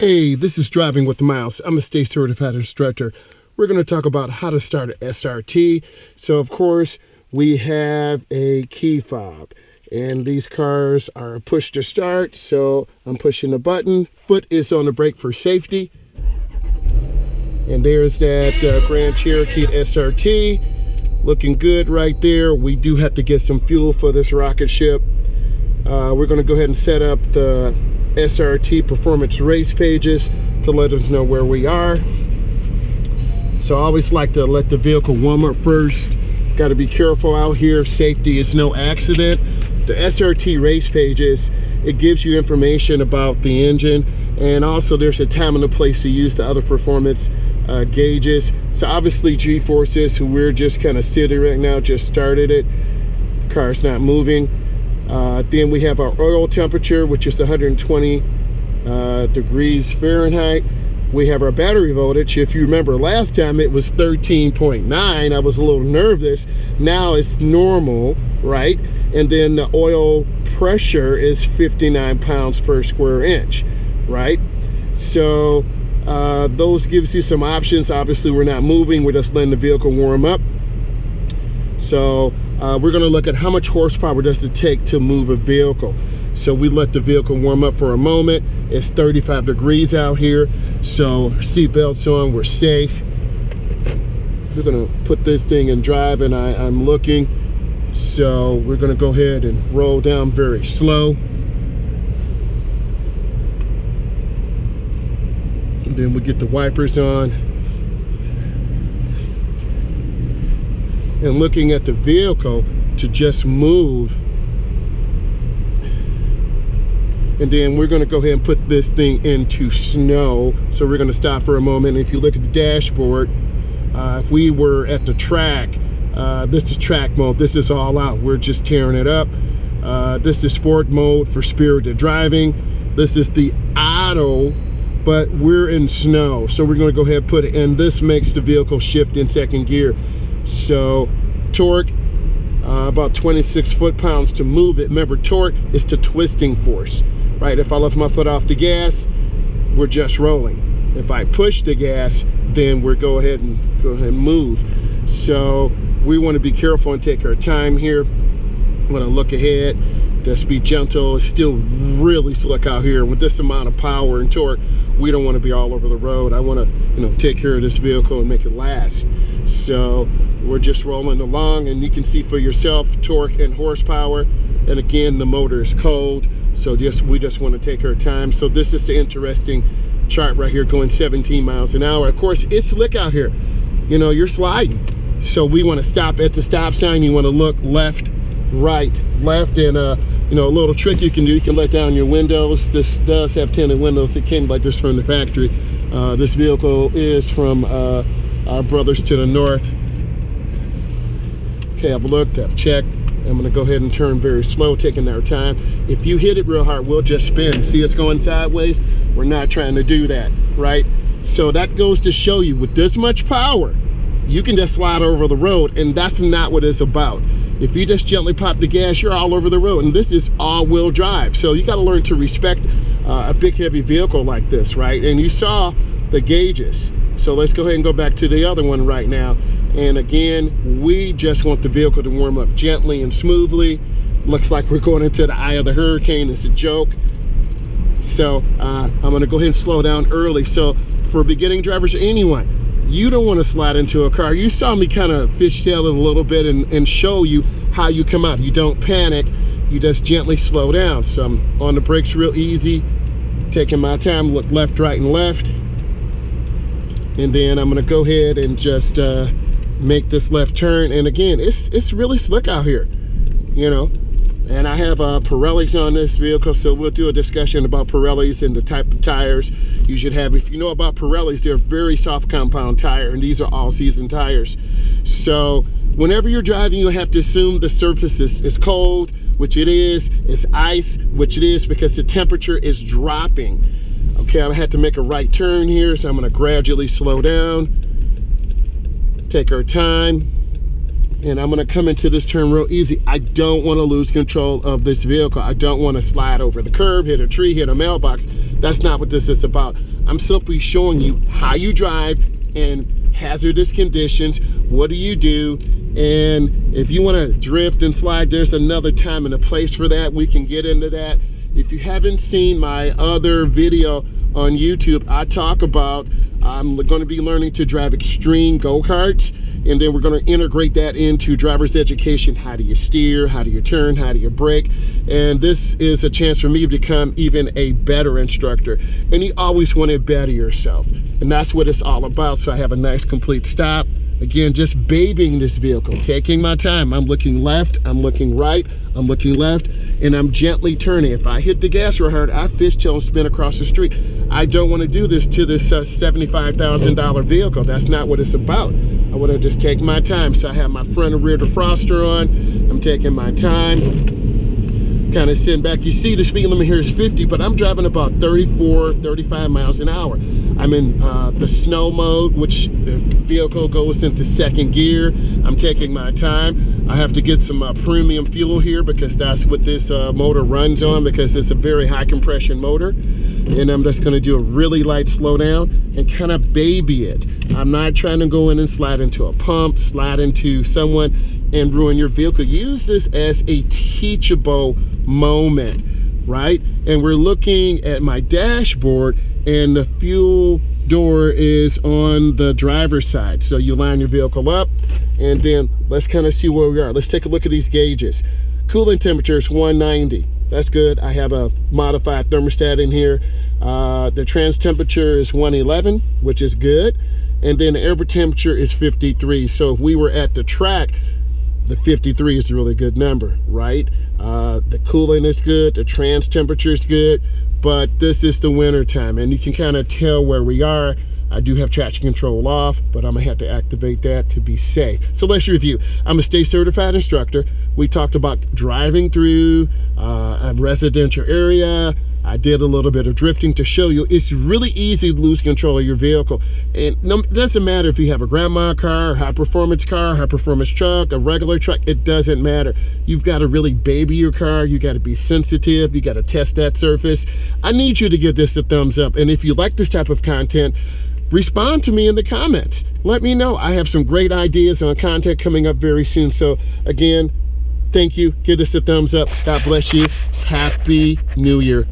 Hey, this is Driving with Myles. I'm a state certified instructor. We're going to talk about how to start an SRT. So, of course, we have a key fob, and these cars are push to start. So I'm pushing the button. Foot is on the brake for safety. And there's that Grand Cherokee SRT. Looking good right there. We do have to get some fuel for this rocket ship. We're going to go ahead and set up the SRT performance race pages to let us know where we are. So I always like to let the vehicle warm up first. Got to be careful out here. Safety is no accident. The SRT race pages, it gives you information about the engine, and also there's a time and a place to use the other performance gauges. So obviously G-forces, who we're just kind of sitting right now, just started it. The car's not moving. Then we have our oil temperature, which is 120 degrees Fahrenheit. We have our battery voltage. If you remember last time, it was 13.9. I was a little nervous. Now it's normal, right? And then the oil pressure is 59 pounds per square inch, right? So those gives you some options. Obviously, we're not moving. We're just letting the vehicle warm up. So we're going to look at how much horsepower does it take to move a vehicle. So we let the vehicle warm up for a moment. It's 35 degrees out here, so seatbelts on, we're safe. We're going to put this thing in drive, and I'm looking. So we're going to go ahead and roll down very slow. And then we get the wipers on. And looking at the vehicle to just move. And then we're going to go ahead and put this thing into snow. So we're going to stop for a moment. And if you look at the dashboard, if we were at the track, this is track mode. This is all out. We're just tearing it up. This is sport mode for spirited driving. This is the auto, but we're in snow. So we're going to go ahead and put it in. This makes the vehicle shift in second gear. So torque, about 26 foot-pounds to move it. Remember, torque is the twisting force, right? If I lift my foot off the gas, we're just rolling. If I push the gas, then we're go ahead and move. So we want to be careful and take our time here. I'm going to look ahead. Just be gentle. It's still really slick out here. With this amount of power and torque, we don't want to be all over the road. I want to, take care of this vehicle and make it last. So we're just rolling along, and you can see for yourself torque and horsepower. And again, the motor is cold, so we just want to take our time. So this is the interesting chart right here, going 17 miles an hour. Of course, it's slick out here. You're sliding. So we want to stop at the stop sign. You want to look left, right, left, and a little trick you can do, you can let down your windows. This does have tinted windows. It came like this from the factory. This vehicle is from our brothers to the north. Okay, I've looked, I've checked. I'm going to go ahead and turn very slow, taking our time. If you hit it real hard, we'll just spin. See it's going sideways? We're not trying to do that, right? So that goes to show you, with this much power, you can just slide over the road, and that's not what it's about. If you just gently pop the gas, you're all over the road, and this is all-wheel drive. So you got to learn to respect a big, heavy vehicle like this, right? And you saw the gauges. So let's go ahead and go back to the other one right now. And again, we just want the vehicle to warm up gently and smoothly. Looks like we're going into the eye of the hurricane. It's a joke. So I'm going to go ahead and slow down early. So for beginning drivers, anyone, you don't want to slide into a car. You saw me kind of fishtail it a little bit and show you how you come out. You don't panic, you just gently slow down. So I'm on the brakes real easy, taking my time, look left, right, and left. And then I'm gonna go ahead and just make this left turn. And again, it's really slick out here, And I have Pirellis on this vehicle, so we'll do a discussion about Pirellis and the type of tires you should have. If you know about Pirellis, they're a very soft compound tire, and these are all-season tires. So whenever you're driving, you have to assume the surface is cold, which it is. It's ice, which it is, because the temperature is dropping. Okay, I had to make a right turn here, so I'm going to gradually slow down, take our time. And I'm going to come into this turn real easy. I don't want to lose control of this vehicle. I don't want to slide over the curb, hit a tree, hit a mailbox. That's not what this is about. I'm simply showing you how you drive in hazardous conditions. What do you do? And if you want to drift and slide, there's another time and a place for that. We can get into that. If you haven't seen my other video on YouTube, I talk about I'm going to be learning to drive extreme go-karts, and then we're going to integrate that into driver's education. How do you steer? How do you turn? How do you brake? And this is a chance for me to become even a better instructor. And you always want to better yourself, and that's what it's all about. So I have a nice complete stop. Again, just babying this vehicle, taking my time. I'm looking left, I'm looking right, I'm looking left, and I'm gently turning. If I hit the gas real hard, I fishtail and spin across the street. I don't want to do this to this $75,000 vehicle. That's not what it's about. I want to just take my time. So I have my front and rear defroster on. I'm taking my time, kind of sitting back. You see the speed limit here is 50, but I'm driving about 34, 35 miles an hour. I'm in the snow mode, which the vehicle goes into second gear. I'm taking my time. I have to get some premium fuel here because that's what this motor runs on, because it's a very high compression motor. And I'm just going to do a really light slowdown and kind of baby it. I'm not trying to go in and slide into a pump, slide into someone and ruin your vehicle. Use this as a teachable moment, right? And we're looking at my dashboard, and the fuel door is on the driver's side. So you line your vehicle up, and then let's kind of see where we are. Let's take a look at these gauges. Coolant temperature is 190. That's good. I have a modified thermostat in here. The trans temperature is 111, which is good. And then the air temperature is 53. So if we were at the track, the 53 is a really good number, right? The coolant is good, the trans temperature is good, but this is the winter time, and you can kind of tell where we are. I do have traction control off, but I'm gonna have to activate that to be safe. So let's review. I'm a state certified instructor. We talked about driving through a residential area. I did a little bit of drifting to show you it's really easy to lose control of your vehicle. And it doesn't matter if you have a grandma car, high performance truck, a regular truck, it doesn't matter. You've got to really baby your car. You got to be sensitive. You got to test that surface. I need you to give this a thumbs up. And if you like this type of content, respond to me in the comments. Let me know. I have some great ideas on content coming up very soon. So again, thank you. Give us a thumbs up. God bless you. Happy New Year.